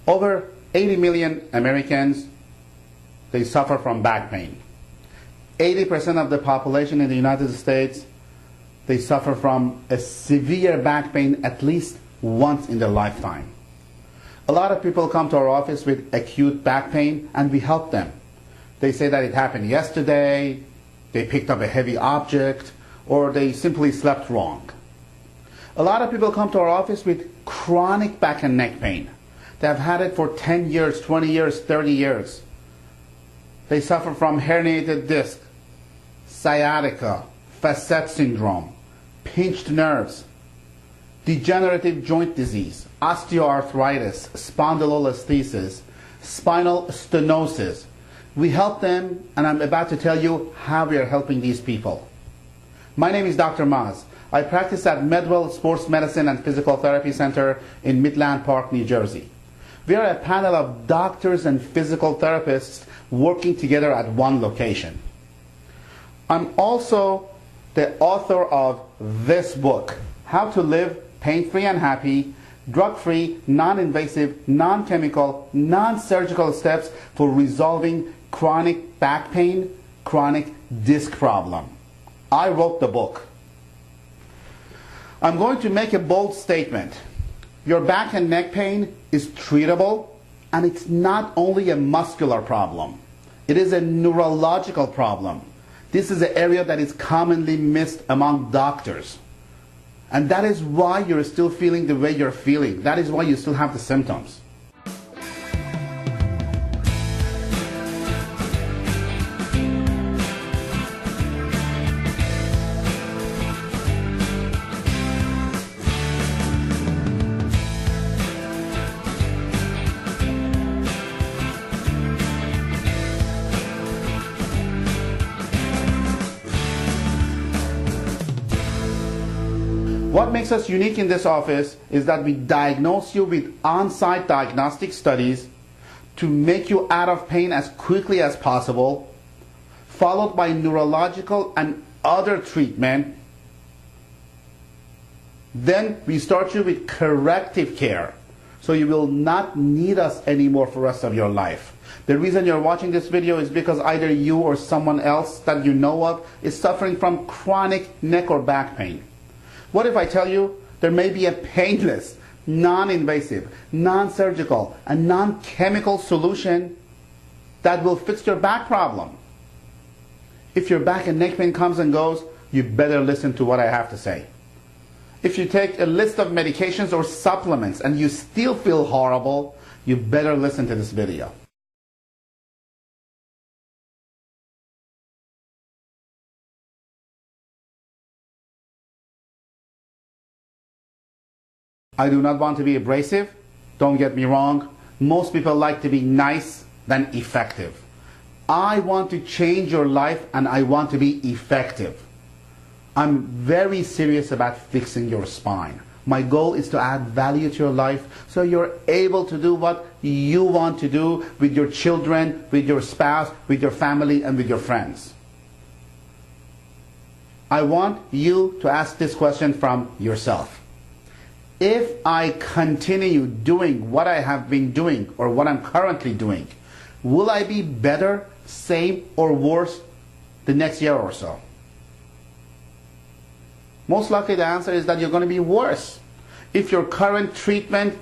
Over 80 million Americans, they suffer from back pain. 80% of the population in the United States, they suffer from a severe back pain at least once in their lifetime. A lot of people come to our office with acute back pain and we help them. They say that it happened yesterday, they picked up a heavy object, or they simply slept wrong. A lot of people come to our office with chronic back and neck pain. They have had it for 10 years, 20 years, 30 years. They suffer from herniated disc, sciatica, facet syndrome, pinched nerves, degenerative joint disease, osteoarthritis, spondylolisthesis, spinal stenosis. We help them, and I'm about to tell you how we are helping these people. My name is Dr. Maz. I practice at MedWell Sports Medicine and Physical Therapy Center in Midland Park, New Jersey. We are a panel of doctors and physical therapists working together at one location. I'm also the author of this book, How to Live Pain-Free and Happy, Drug-Free, Non-Invasive, Non-Chemical, Non-Surgical Steps for Resolving Chronic Back Pain, Chronic Disc Problem. I wrote the book. I'm going to make a bold statement. Your back and neck pain is treatable, and it's not only a muscular problem. It is a neurological problem. This is an area that is commonly missed among doctors. And that is why you're still feeling the way you're feeling. That is why you still have the symptoms. What makes us unique in this office is that we diagnose you with on-site diagnostic studies to make you out of pain as quickly as possible, followed by neurological and other treatment. Then we start you with corrective care, so you will not need us anymore for the rest of your life. The reason you're watching this video is because either you or someone else that you know of is suffering from chronic neck or back pain. What if I tell you there may be a painless, non-invasive, non-surgical, and non-chemical solution that will fix your back problem? If your back and neck pain comes and goes, you better listen to what I have to say. If you take a list of medications or supplements and you still feel horrible, you better listen to this video. I do not want to be abrasive. Don't get me wrong. Most people like to be nice than effective. I want to change your life and I want to be effective. I'm very serious about fixing your spine. My goal is to add value to your life so you're able to do what you want to do with your children, with your spouse, with your family, and with your friends. I want you to ask this question from yourself. If I continue doing what I have been doing or what I'm currently doing, will I be better, same, or worse the next year or so? Most likely the answer is that you're going to be worse. If your current treatment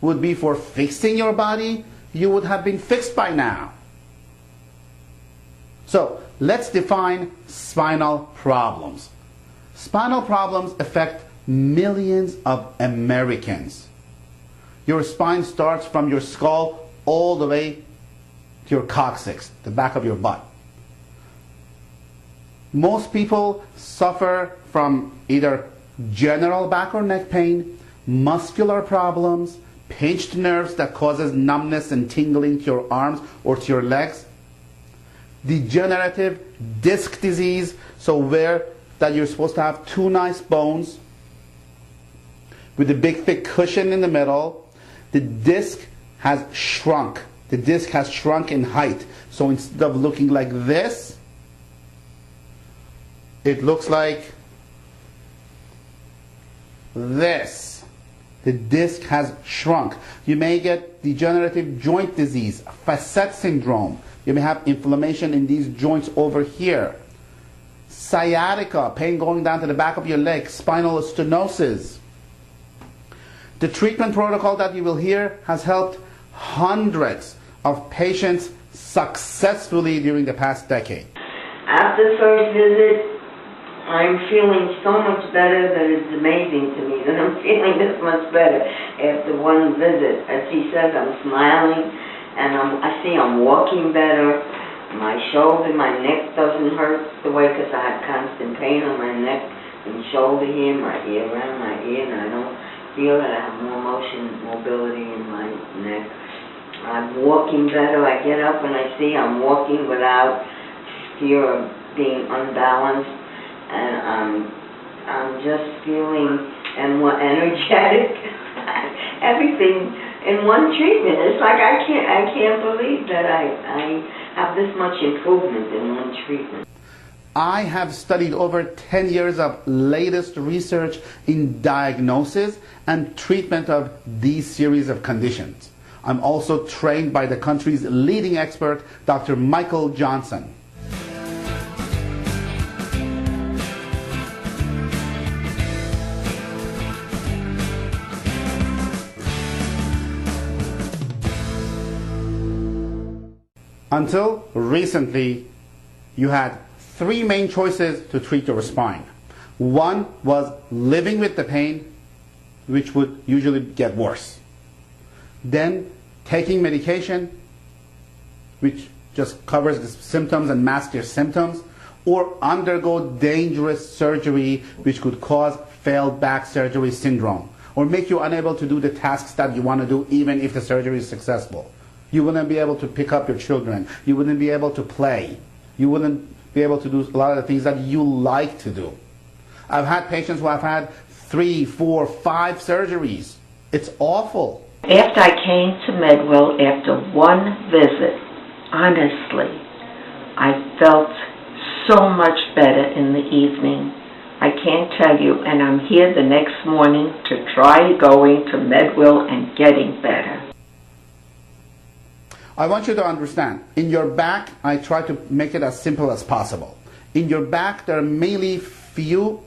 would be for fixing your body, you would have been fixed by now. So let's define spinal problems. Spinal problems affect millions of Americans. Your spine starts from your skull all the way to your coccyx, the back of your butt. Most people suffer from either general back or neck pain, muscular problems, pinched nerves that causes numbness and tingling to your arms or to your legs, degenerative disc disease, so where that you're supposed to have two nice bones with a big thick cushion in the middle. The disc has shrunk. The disc has shrunk in height. So instead of looking like this, it looks like this. The disc has shrunk. You may get degenerative joint disease, facet syndrome. You may have inflammation in these joints over here. Sciatica, pain going down to the back of your leg, spinal stenosis. The treatment protocol that you will hear has helped hundreds of patients successfully during the past decade. After the first visit, I'm feeling so much better that it's amazing to me that I'm feeling this much better after one visit. As he says, I'm smiling, and I see I'm walking better. My shoulder, my neck doesn't hurt the way, because I had constant pain on my neck and shoulder here, my ear, around my ear, and I don't feel that I have more mobility in my neck. I'm walking better. I get up and I see I'm walking without fear of being unbalanced. And I'm just feeling and more energetic. Everything in one treatment. It's like I can't believe that I have this much improvement in one treatment. I have studied over 10 years of latest research in diagnosis and treatment of these series of conditions. I'm also trained by the country's leading expert, Dr. Michael Johnson. Until recently, you had three main choices to treat your spine. One was living with the pain, which would usually get worse. Then taking medication, which just covers the symptoms and masks your symptoms, or undergo dangerous surgery, which could cause failed back surgery syndrome, or make you unable to do the tasks that you want to do even if the surgery is successful. You wouldn't be able to pick up your children. You wouldn't be able to play. You wouldn't be able to do a lot of the things that you like to do. I've had patients who have had 3, 4, 5 surgeries. It's awful. After I came to MedWell, after one visit, honestly, I felt so much better in the evening. I can't tell you, and I'm here the next morning to try going to MedWell and getting better. I want you to understand, in your back, I try to make it as simple as possible. In your back, there are mainly few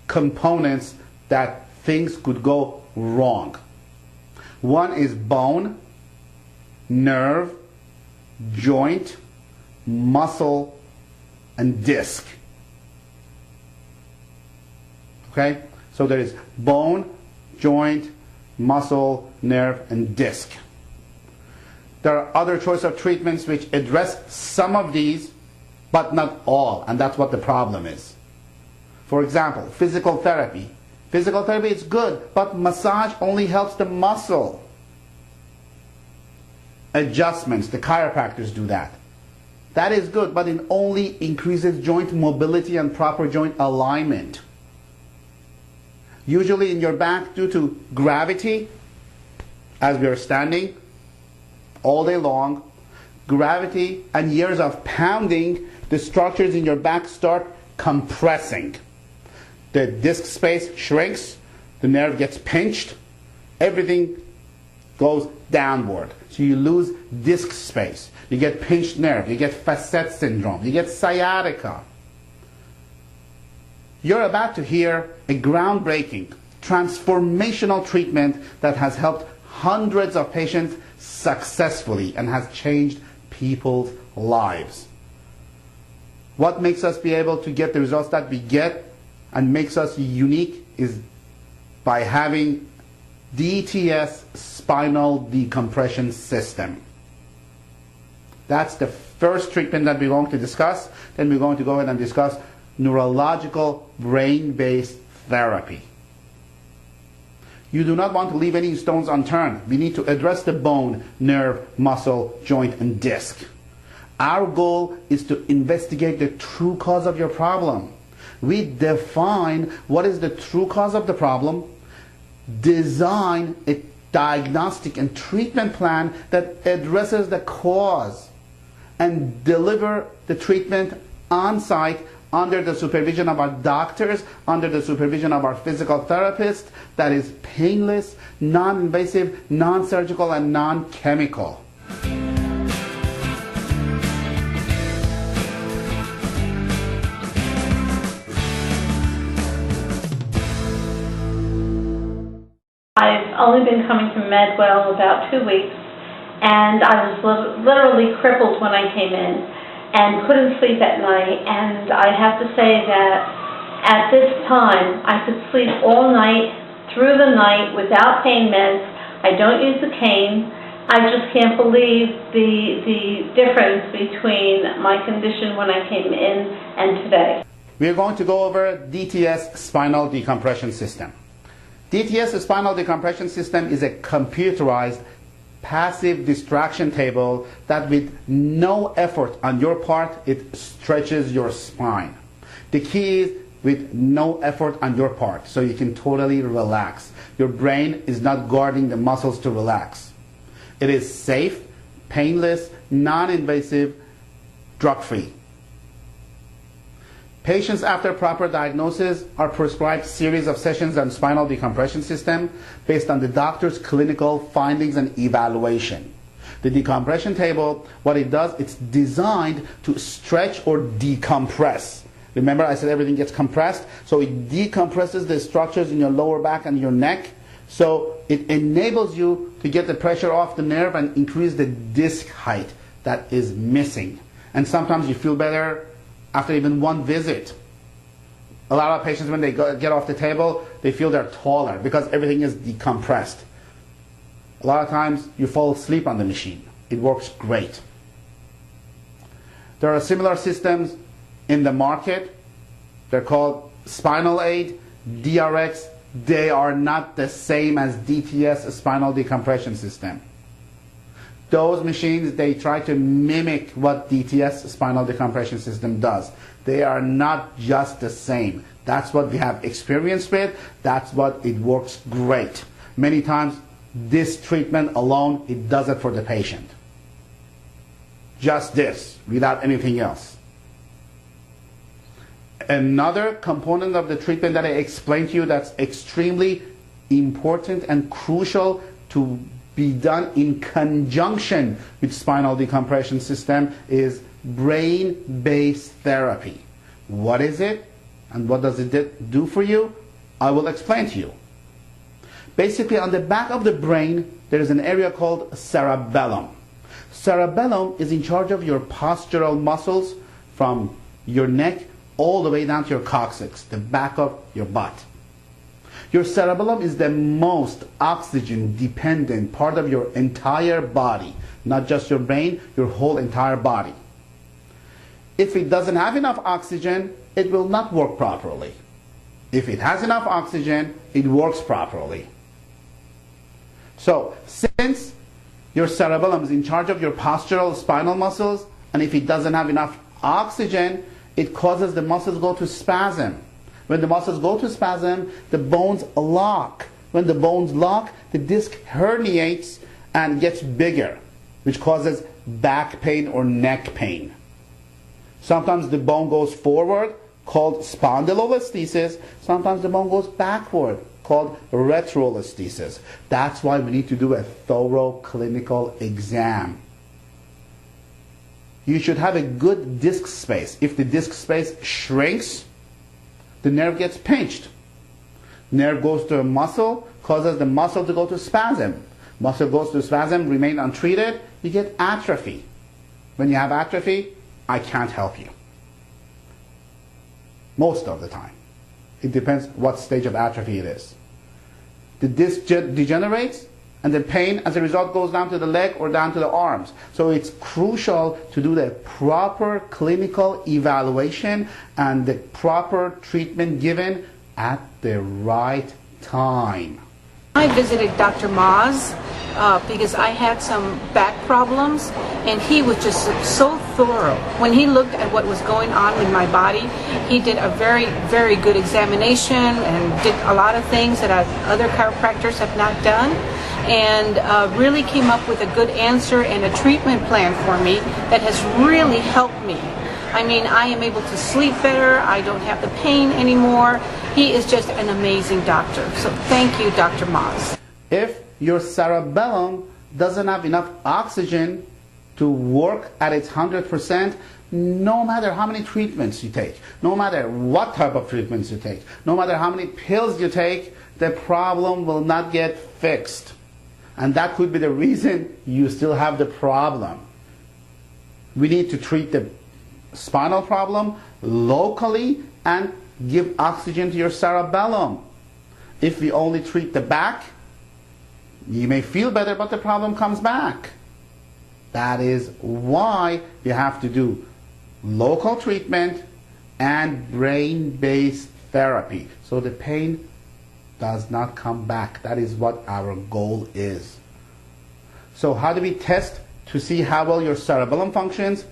components that things could go wrong. One is bone, nerve, joint, muscle, and disc. Okay? So there is bone, joint, muscle, nerve, and disc. There are other choice of treatments which address some of these, but not all, and that's what the problem is. For example, physical therapy. Physical therapy is good, but massage only helps the muscle. Adjustments, the chiropractors do that. That is good, but it only increases joint mobility and proper joint alignment. Usually in your back, due to gravity, as we are standing all day long, gravity and years of pounding, the structures in your back start compressing. The disc space shrinks, the nerve gets pinched, everything goes downward. So you lose disc space, you get pinched nerve, you get facet syndrome, you get sciatica. You're about to hear a groundbreaking, transformational treatment that has helped hundreds of patients successfully and has changed people's lives. What makes us be able to get the results that we get and makes us unique is by having DTS spinal decompression system. That's the first treatment that we're going to discuss. Then we're going to go ahead and discuss neurological brain-based therapy. You do not want to leave any stones unturned. We need to address the bone, nerve, muscle, joint, and disc. Our goal is to investigate the true cause of your problem. We define what is the true cause of the problem, design a diagnostic and treatment plan that addresses the cause, and deliver the treatment on site under the supervision of our doctors, under the supervision of our physical therapists, that is painless, non-invasive, non-surgical, and non-chemical. I've only been coming to MedWell about 2 weeks, and I was literally crippled when I came in and couldn't sleep at night. And I have to say that at this time, I could sleep all night, through the night, without pain meds. I don't use the cane. I just can't believe the difference between my condition when I came in and today. We are going to go over DTS spinal decompression system. DTS spinal decompression system is a computerized passive distraction table that with no effort on your part, it stretches your spine. The key is with no effort on your part, so you can totally relax. Your brain is not guarding the muscles to relax. It is safe, painless, non-invasive, drug-free. Patients after proper diagnosis are prescribed series of sessions on spinal decompression system based on the doctor's clinical findings and evaluation. The decompression table, what it does, it's designed to stretch or decompress. Remember I said everything gets compressed? So it decompresses the structures in your lower back and your neck. So it enables you to get the pressure off the nerve and increase the disc height that is missing. And sometimes you feel better after even one visit. A lot of patients, when they get off the table, they feel they're taller because everything is decompressed. A lot of times you fall asleep on the machine. It works great. There are similar systems in the market. They're called Spinal Aid, DRX. They are not the same as DTS spinal decompression system. Those machines, they try to mimic what DTS spinal decompression system does. They are not just the same. That's what we have experience with. That's what it works great. Many times, this treatment alone, it does it for the patient. Just this, without anything else. Another component of the treatment that I explained to you that's extremely important and crucial to be done in conjunction with spinal decompression system is brain-based therapy. What is it and what does it do for you? I will explain to you. Basically, on the back of the brain, there is an area called cerebellum. Cerebellum is in charge of your postural muscles from your neck all the way down to your coccyx, the back of your butt. Your cerebellum is the most oxygen-dependent part of your entire body, not just your brain, your whole entire body. If it doesn't have enough oxygen, it will not work properly. If it has enough oxygen, it works properly. So, since your cerebellum is in charge of your postural spinal muscles, and if it doesn't have enough oxygen, it causes the muscles to go to spasm. When the muscles go to spasm, the bones lock. When the bones lock, the disc herniates and gets bigger, which causes back pain or neck pain. Sometimes the bone goes forward, called spondylolisthesis. Sometimes the bone goes backward, called retrolisthesis. That's why we need to do a thorough clinical exam. You should have a good disc space. If the disc space shrinks, the nerve gets pinched. Nerve goes to a muscle, causes the muscle to go to spasm. Muscle goes to spasm, remain untreated, you get atrophy. When you have atrophy, I can't help you. Most of the time. It depends what stage of atrophy it is. The disc degenerates, and the pain as a result goes down to the leg or down to the arms. So it's crucial to do the proper clinical evaluation and the proper treatment given at the right time. I visited Dr. Maz because I had some back problems, and he was just so thorough. When he looked at what was going on with my body, he did a very, very good examination and did a lot of things that other chiropractors have not done, and really came up with a good answer and a treatment plan for me that has really helped me. I mean, I am able to sleep better. I don't have the pain anymore. He is just an amazing doctor. So thank you, Dr. Moz. If your cerebellum doesn't have enough oxygen to work at its 100%, no matter how many treatments you take, no matter what type of treatments you take, no matter how many pills you take, the problem will not get fixed. And that could be the reason you still have the problem. We need to treat the spinal problem locally and give oxygen to your cerebellum. If we only treat the back, you may feel better, but the problem comes back. That is why you have to do local treatment and brain-based therapy, so the pain does not come back. That is what our goal is. So how do we test to see how well your cerebellum functions,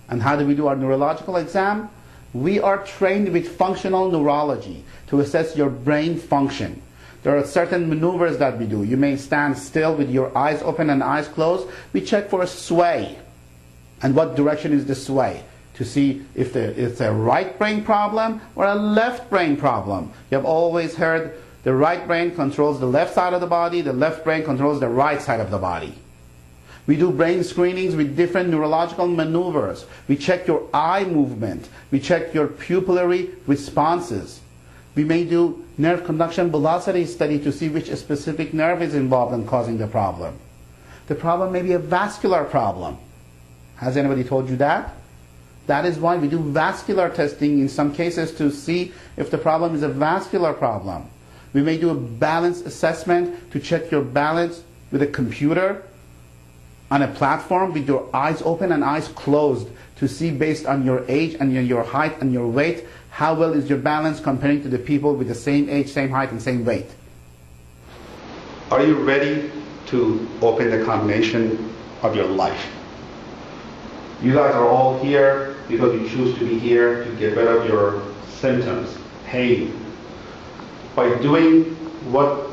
and how do we do our neurological exam? We are trained with functional neurology to assess your brain function. There are certain maneuvers that we do. You may stand still with your eyes open and eyes closed. We check for a sway. And what direction is the sway? To see if it's a right brain problem or a left brain problem. You have always heard the right brain controls the left side of the body, the left brain controls the right side of the body. We do brain screenings with different neurological maneuvers. We check your eye movement. We check your pupillary responses. We may do nerve conduction velocity study to see which specific nerve is involved in causing the problem. The problem may be a vascular problem. Has anybody told you that? That is why we do vascular testing in some cases to see if the problem is a vascular problem. We may do a balance assessment to check your balance with a computer on a platform with your eyes open and eyes closed to see, based on your age and your height and your weight, how well is your balance comparing to the people with the same age, same height, and same weight. Are you ready to open the combination of your life? You guys are all here because you choose to be here to get rid of your symptoms, pain. By doing what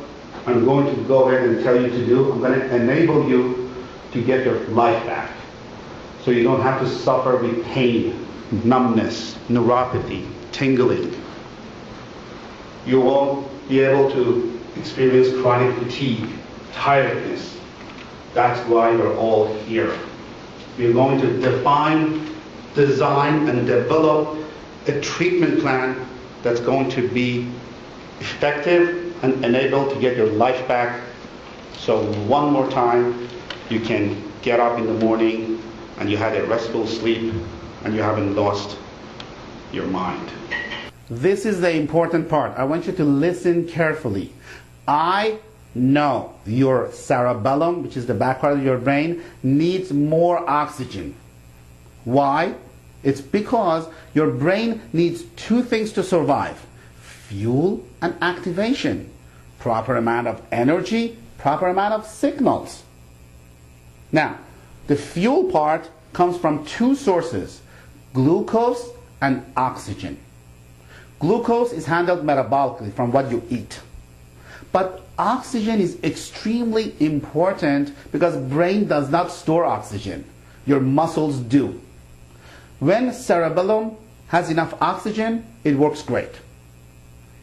I'm going to go ahead and tell you to do, I'm going to enable you to get your life back. So you don't have to suffer with pain, numbness, neuropathy, tingling. You won't be able to experience chronic fatigue, tiredness. That's why we're all here. We're going to define, design, and develop a treatment plan that's going to be effective and enable to get your life back. So one more time, you can get up in the morning and you had a restful sleep and you haven't lost your mind. This is the important part. I want you to listen carefully. I know your cerebellum, which is the back part of your brain, needs more oxygen. Why? It's because your brain needs two things to survive: fuel and activation. Proper amount of energy, proper amount of signals. Now, the fuel part comes from two sources: glucose and oxygen. Glucose is handled metabolically from what you eat. But oxygen is extremely important because brain does not store oxygen. Your muscles do. When cerebellum has enough oxygen, it works great.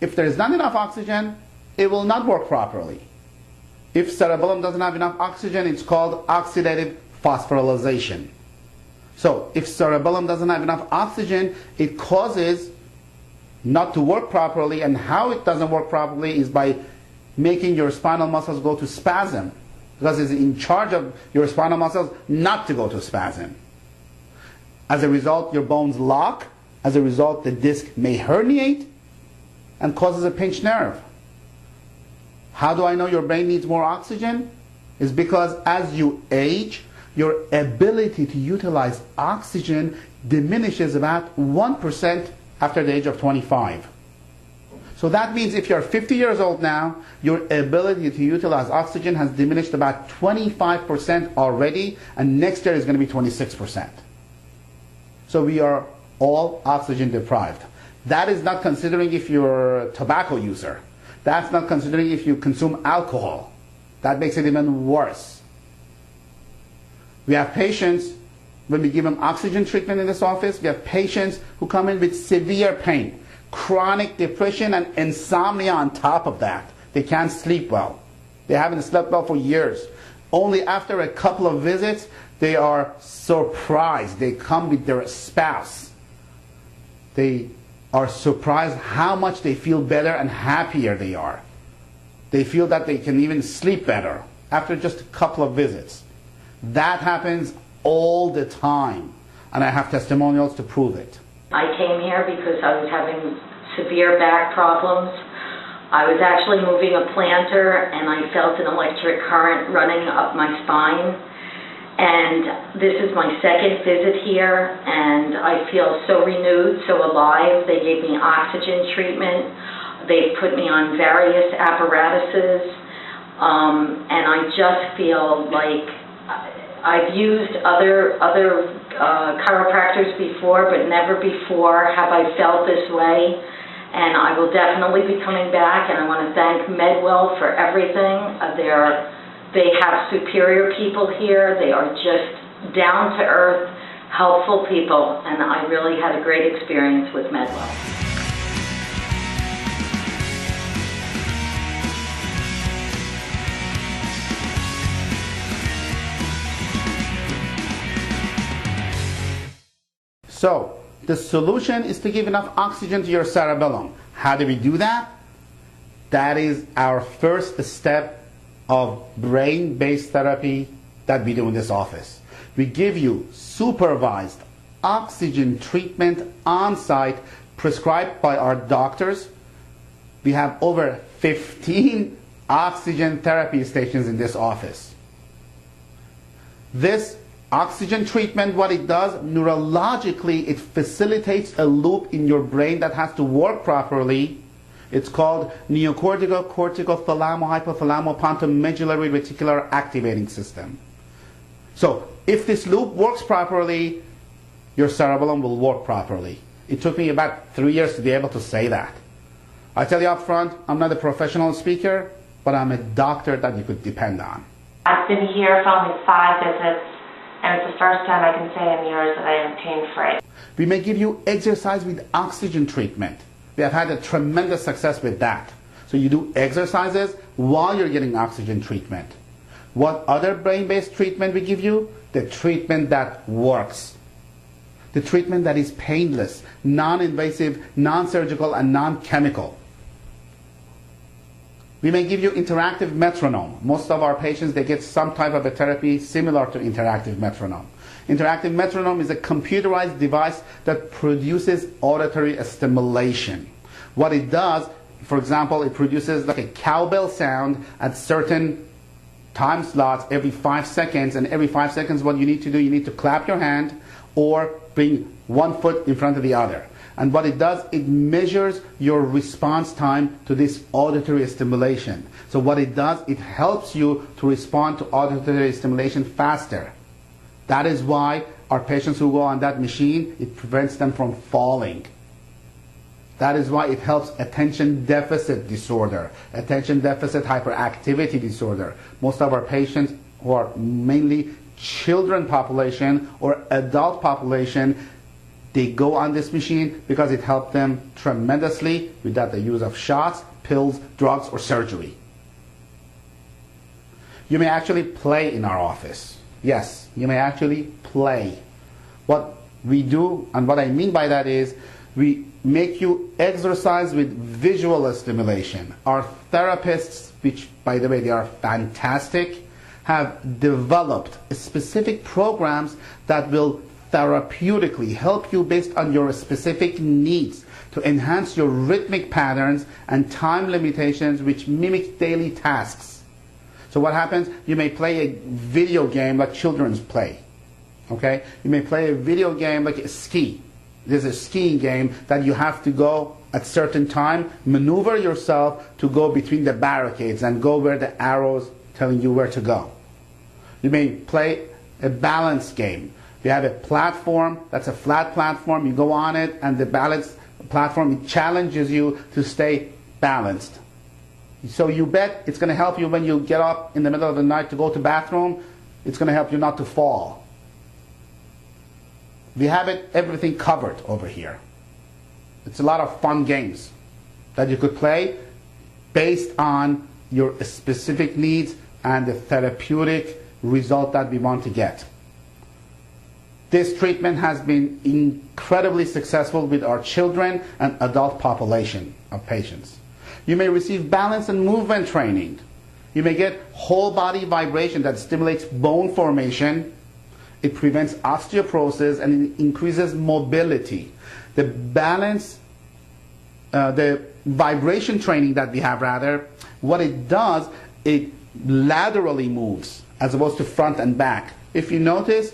If there is not enough oxygen, it will not work properly. If cerebellum doesn't have enough oxygen, it's called oxidative phosphorylation. So if cerebellum doesn't have enough oxygen, it causes not to work properly, and how it doesn't work properly is by making your spinal muscles go to spasm, because it's in charge of your spinal muscles not to go to spasm. As a result, your bones lock. As a result, the disc may herniate and causes a pinched nerve. How do I know your brain needs more oxygen? It's because as you age, your ability to utilize oxygen diminishes about 1% after the age of 25. So that means if you're 50 years old now, your ability to utilize oxygen has diminished about 25% already, and next year is going to be 26%. So we are all oxygen deprived. That is not considering if you're a tobacco user. That's not considering if you consume alcohol. That makes it even worse. We have patients when we give them oxygen treatment in this office, we have patients who come in with severe pain, chronic depression, and insomnia on top of that. They can't sleep well. They haven't slept well for years. Only after a couple of visits, they are surprised. They come with their spouse. They are surprised how much they feel better and happier they are. They feel that they can even sleep better after just a couple of visits. That happens all the time, and I have testimonials to prove it. I came here because I was having severe back problems. I was actually moving a planter and I felt an electric current running up my spine. And this is my second visit here and I feel so renewed, so alive. They gave me oxygen treatment. They've put me on various apparatuses. And I just feel like I've used other chiropractors before, but never before have I felt this way. And I will definitely be coming back, and I want to thank MedWell for everything. They have superior people here. They are just down-to-earth, helpful people, and I really had a great experience with MedWell. So, the solution is to give enough oxygen to your cerebellum. How do we do that? That is our first step of brain-based therapy that we do in this office. We give you supervised oxygen treatment on-site prescribed by our doctors. We have over 15 oxygen therapy stations in this office. This oxygen treatment, what it does, neurologically, it facilitates a loop in your brain that has to work properly. It's called neocortical cortical thalamo-hypothalamo-pontomedullary reticular activating system. So, if this loop works properly, your cerebellum will work properly. It took me about 3 years to be able to say that. I tell you up front, I'm not a professional speaker, but I'm a doctor that you could depend on. I've been here for only 5 visits. And it's the first time I can say in years that I am pain-free. We may give you exercise with oxygen treatment. We have had a tremendous success with that. So you do exercises while you're getting oxygen treatment. What other brain-based treatment we give you? The treatment that works. The treatment that is painless, non-invasive, non-surgical, and non-chemical. We may give you interactive metronome. Most of our patients, they get some type of a therapy similar to interactive metronome. Interactive metronome is a computerized device that produces auditory stimulation. What it does, for example, it produces like a cowbell sound at certain time slots every 5 seconds, and every 5 seconds what you need to do, you need to clap your hand or bring one foot in front of the other. And what it does, it measures your response time to this auditory stimulation. So what it does, it helps you to respond to auditory stimulation faster. That is why our patients who go on that machine, it prevents them from falling. That is why it helps attention deficit disorder, attention deficit hyperactivity disorder. Most of our patients who are mainly children population or adult population, they go on this machine because it helped them tremendously without the use of shots, pills, drugs, or surgery. You may actually play in our office. Yes, you may actually play. What we do, and what I mean by that is, we make you exercise with visual stimulation. Our therapists, which by the way they are fantastic, have developed specific programs that will therapeutically help you based on your specific needs to enhance your rhythmic patterns and time limitations which mimic daily tasks. So what happens? You may play a video game like children's play. Okay? You may play a video game like a ski. There's a skiing game that you have to go at certain time, maneuver yourself to go between the barricades and go where the arrows telling you where to go. You may play a balance game. You have a platform, that's a flat platform, you go on it, and the balance platform, it challenges you to stay balanced. So you bet it's going to help you when you get up in the middle of the night to go to the bathroom, it's going to help you not to fall. We have everything covered over here. It's a lot of fun games that you could play based on your specific needs and the therapeutic result that we want to get. This treatment has been incredibly successful with our children and adult population of patients. You may receive balance and movement training. You may get whole body vibration that stimulates bone formation. It prevents osteoporosis and it increases mobility. The balance, the vibration training that we have rather, what it does, it laterally moves as opposed to front and back. If you notice,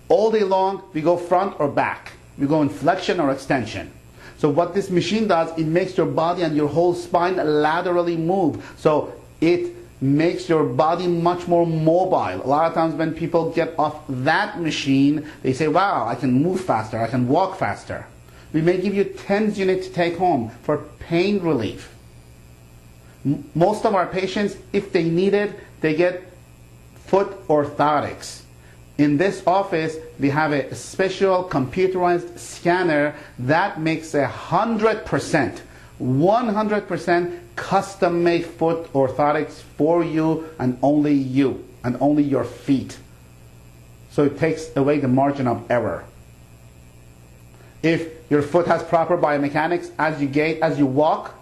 all day long we go front or back. We go in flexion or extension. So what this machine does, it makes your body and your whole spine laterally move. So it makes your body much more mobile. A lot of times when people get off that machine, they say, wow, I can move faster, I can walk faster. We may give you 10 units to take home for pain relief. Most of our patients, if they need it, they get foot orthotics. In this office, we have a special computerized scanner that makes 100% custom-made foot orthotics for you and only your feet. So it takes away the margin of error. If your foot has proper biomechanics, as you gait, as you walk,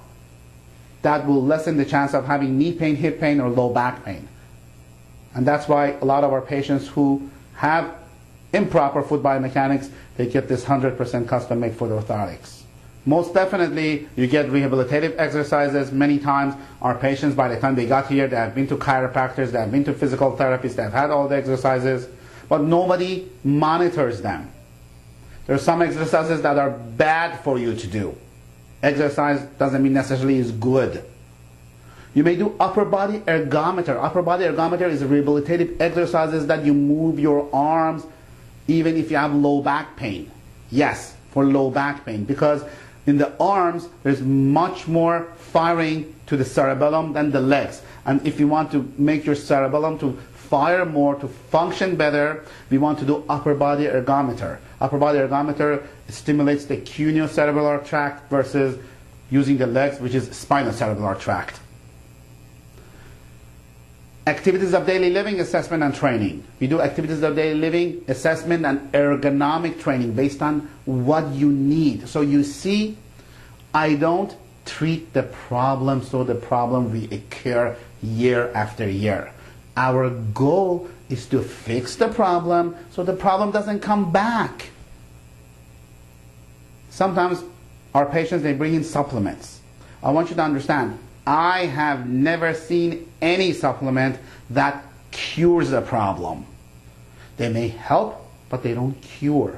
that will lessen the chance of having knee pain, hip pain, or low back pain. And that's why a lot of our patients who have improper foot biomechanics, they get this 100% custom-made foot orthotics. Most definitely, you get rehabilitative exercises. Many times, our patients, by the time they got here, they have been to chiropractors, they have been to physical therapists, they have had all the exercises, but nobody monitors them. There are some exercises that are bad for you to do. Exercise doesn't mean necessarily is good. You may do upper body ergometer. Upper body ergometer is rehabilitative exercises that you move your arms even if you have low back pain. Yes, for low back pain, because in the arms there's much more firing to the cerebellum than the legs. And if you want to make your cerebellum to fire more, to function better, we want to do upper body ergometer. Upper body ergometer stimulates the cuneo-cerebellar tract versus using the legs, which is spinocerebellar tract. Activities of daily living assessment and training. We do activities of daily living assessment and ergonomic training based on what you need. So you see, I don't treat the problem so the problem will occur year after year. Our goal is to fix the problem so the problem doesn't come back. Sometimes our patients, they bring in supplements. I want you to understand, I have never seen any supplement that cures a problem. They may help, but they don't cure.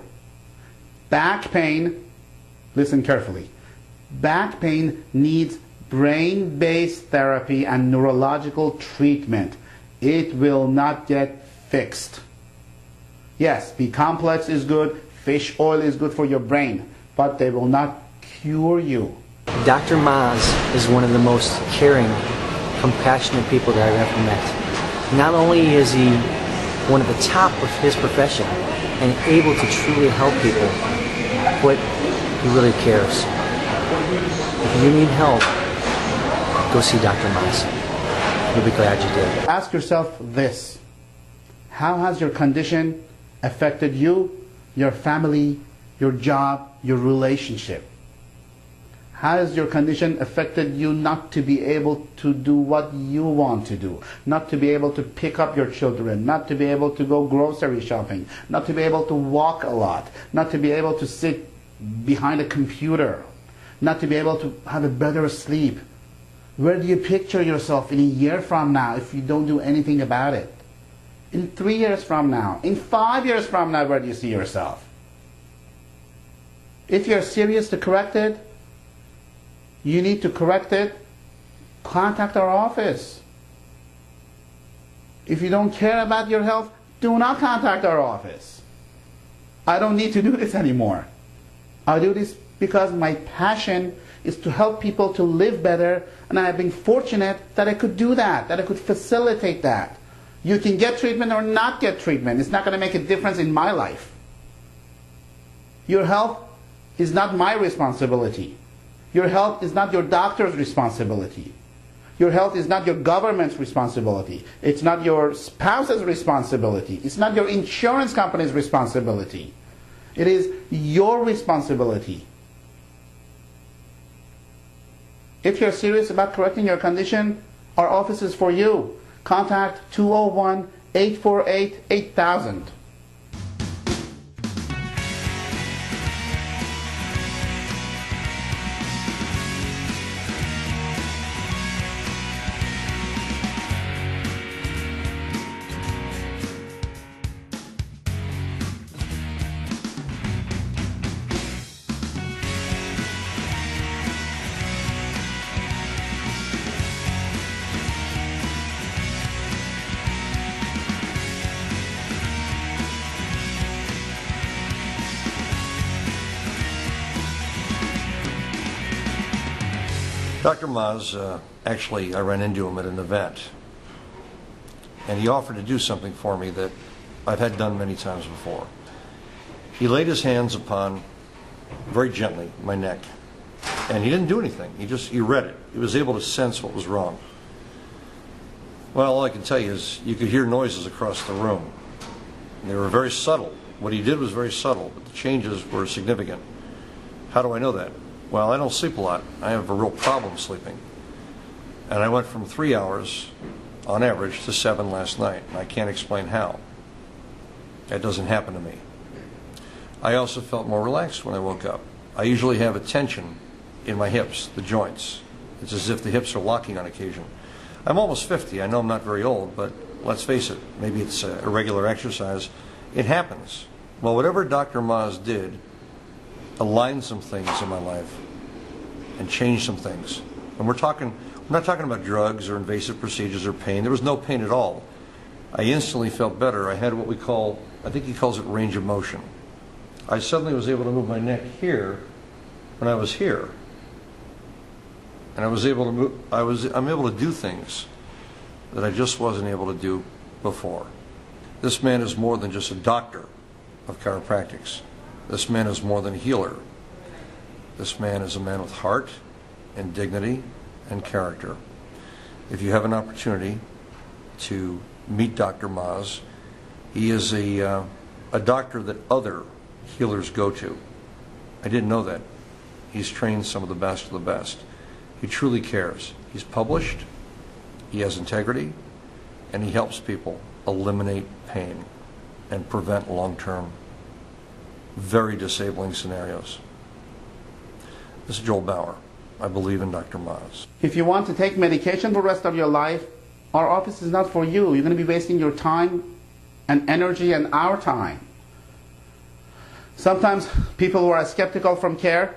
Back pain, listen carefully. Back pain needs brain-based therapy and neurological treatment. It will not get fixed. Yes, B-complex is good, fish oil is good for your brain, but they will not cure you. Dr. Maz is one of the most caring, compassionate people that I've ever met. Not only is he one of the top of his profession and able to truly help people, but he really cares. If you need help, go see Dr. Maz. You'll be glad you did. Ask yourself this: how has your condition affected you, your family, your job, your relationship? How has your condition affected you not to be able to do what you want to do? Not to be able to pick up your children, not to be able to go grocery shopping, not to be able to walk a lot, not to be able to sit behind a computer, not to be able to have a better sleep. Where do you picture yourself in a year from now if you don't do anything about it? In 3 years from now? In 5 years from now, where do you see yourself? If you're serious to correct it, you need to correct it, contact our office. If you don't care about your health, do not contact our office. I don't need to do this anymore. I do this because my passion is to help people to live better, and I have been fortunate that I could do that, that I could facilitate that. You can get treatment or not get treatment. It's not going to make a difference in my life. Your health is not my responsibility. Your health is not your doctor's responsibility. Your health is not your government's responsibility. It's not your spouse's responsibility. It's not your insurance company's responsibility. It is your responsibility. If you're serious about correcting your condition, our office is for you. Contact 201-848-8000. Dr. Maz, actually, I ran into him at an event, and he offered to do something for me that I've had done many times before. He laid his hands upon, very gently, my neck, and he didn't do anything. He read it. He was able to sense what was wrong. Well, all I can tell you is you could hear noises across the room. They were very subtle. What he did was very subtle, but the changes were significant. How do I know that? Well, I don't sleep a lot. I have a real problem sleeping. And I went from 3 hours on average to 7 last night. And I can't explain how. That doesn't happen to me. I also felt more relaxed when I woke up. I usually have a tension in my hips, the joints. It's as if the hips are locking on occasion. I'm almost 50. I know I'm not very old, but let's face it, maybe it's irregular exercise. It happens. Well, whatever Dr. Maz did aligned some things in my life and changed some things. And we're not talking about drugs or invasive procedures or pain. There was no pain at all. I instantly felt better. I had what we call, I think he calls it range of motion. I suddenly was able to move my neck here when I was here. And I was able to move, I'm able to do things that I just wasn't able to do before. This man is more than just a doctor of chiropractics. This man is more than a healer. This man is a man with heart and dignity and character. If you have an opportunity to meet Dr. Maz, he is a doctor that other healers go to. I didn't know that. He's trained some of the best of the best. He truly cares. He's published, he has integrity, and he helps people eliminate pain and prevent long-term, very disabling scenarios. This is Joel Bauer. I believe in Dr. Maz. If you want to take medication for the rest of your life, our office is not for you. You're going to be wasting your time and energy and our time. Sometimes people who are skeptical from care,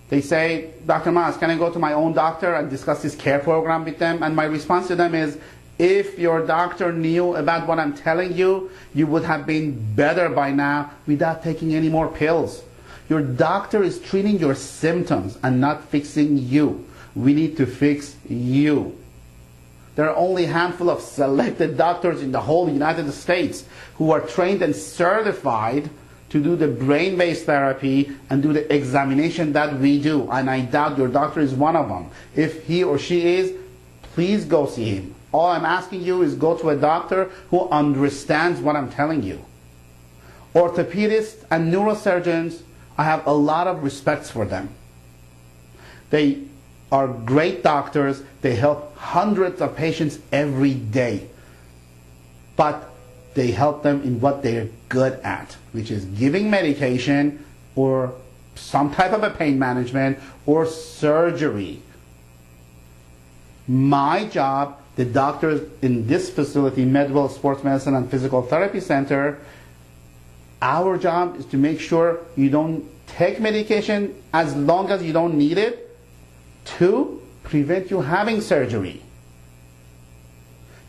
they say, Dr. Maz, can I go to my own doctor and discuss this care program with them? And my response to them is, if your doctor knew about what I'm telling you, you would have been better by now without taking any more pills. Your doctor is treating your symptoms and not fixing you. We need to fix you. There are only a handful of selected doctors in the whole United States who are trained and certified to do the brain-based therapy and do the examination that we do. And I doubt your doctor is one of them. If he or she is, please go see him. All I'm asking you is go to a doctor who understands what I'm telling you. Orthopedists and neurosurgeons, I have a lot of respect for them. They are great doctors. They help hundreds of patients every day. But they help them in what they're good at, which is giving medication or some type of a pain management or surgery. My job, the doctors in this facility, MedWell Sports Medicine and Physical Therapy Center, our job is to make sure you don't take medication as long as you don't need it to prevent you having surgery.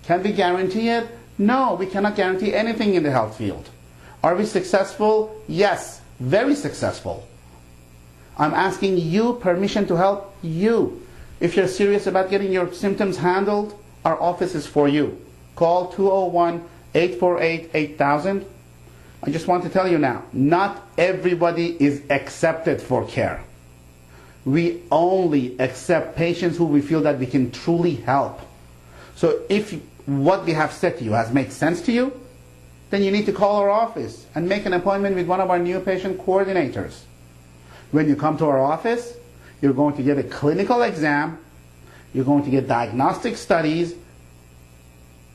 Can we guarantee it? No, we cannot guarantee anything in the health field. Are we successful? Yes, very successful. I'm asking you permission to help you. If you're serious about getting your symptoms handled, our office is for you. Call 201-848-8000. I just want to tell you now, not everybody is accepted for care. We only accept patients who we feel that we can truly help. So if what we have said to you has made sense to you, then you need to call our office and make an appointment with one of our new patient coordinators. When you come to our office, you're going to get a clinical exam, you're going to get diagnostic studies,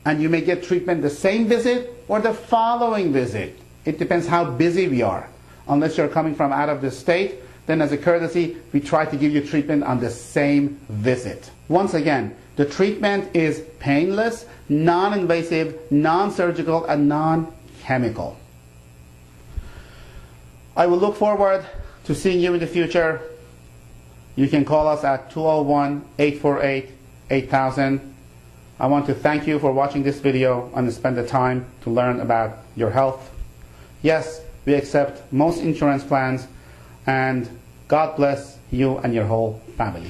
and you may get treatment the same visit or the following visit. It depends how busy we are. Unless you're coming from out of the state, then as a courtesy, we try to give you treatment on the same visit. Once again, the treatment is painless, non-invasive, non-surgical, and non-chemical. I will look forward to seeing you in the future. You can call us at 201-848-8000. I want to thank you for watching this video and spend the time to learn about your health. Yes, we accept most insurance plans, and God bless you and your whole family.